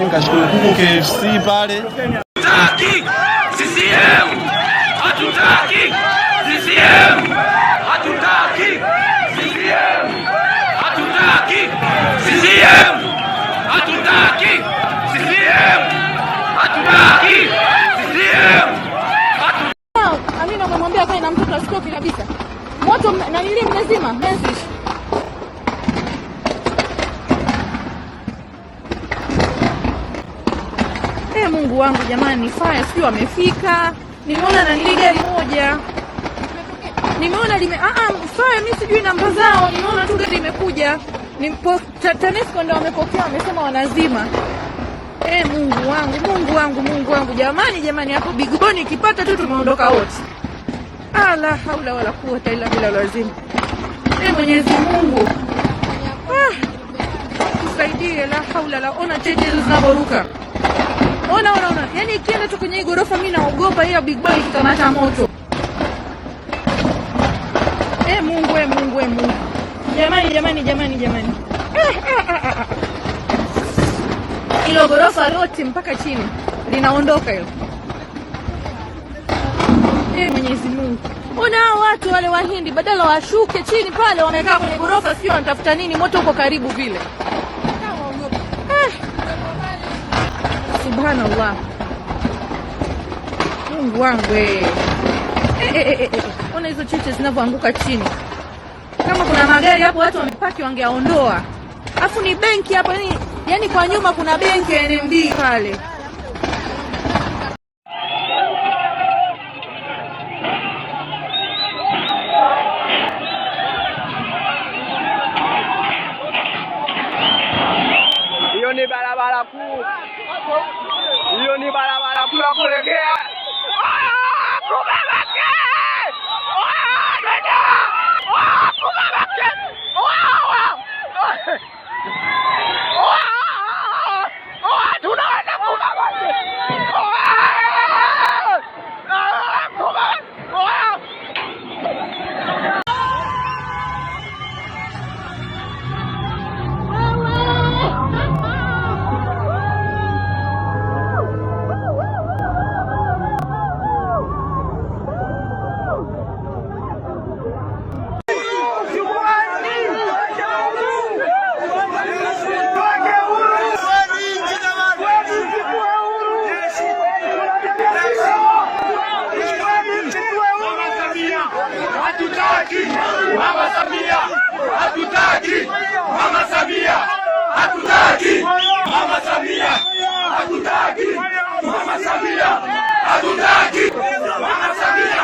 Sijui nikachukua kuku KFC pale. Hatutaki CCM, hatutaki CCM, hatutaki CCM, hatutaki CCM, hatutaki CCM, hatutaki CCM. Amina amemwambia kae na mtoto asitoke kabisa. Moto na nili mnazima message. Mungu wangu jamani, fire sio amefika. Nimeona na nili gari moja. Nimeona fire mimi sijui namba zao. Nimeona tu gari limekuja. TANESCO ndio wamepokea, wamesema wanazima. Mungu wangu, Mungu wangu, Mungu wangu jamani hapo Bigoni ikipata tu tumeondoka wote. La haula wala quwwata illa billah lazima. Mwenyezi Mungu. Tusaidie, la haula la ona cheche zinaboruka. Ona. Yaani ikienda tu kwenye gorofa mimi naogopa hiyo Big Boy ikikamata moto. Mungu. Jamani. Hilo gorofa lote mpaka chini linaondoka hilo. Mwenyezi Mungu. Ona watu wale Wahindi badala washuke chini pale wamekaa kwenye gorofa sio wanatafuta nini, moto uko karibu vile. Subhanallah. Mungu wangu. Ona hizo cheche zinavyoanguka chini. Kama kuna magari hapo watu wamepaki wangeaondoa. Afu ni benki hapo, yani kwa nyuma kuna benki ya NMB pale. Hiyo ni barabara kuu. Hiyo ni barabara kuu ya kuelekea. Mama Samia, hatutaki. Mama Samia, hatutaki. Mama Samia, hatutaki. Mama Samia, hatutaki. Mama Samia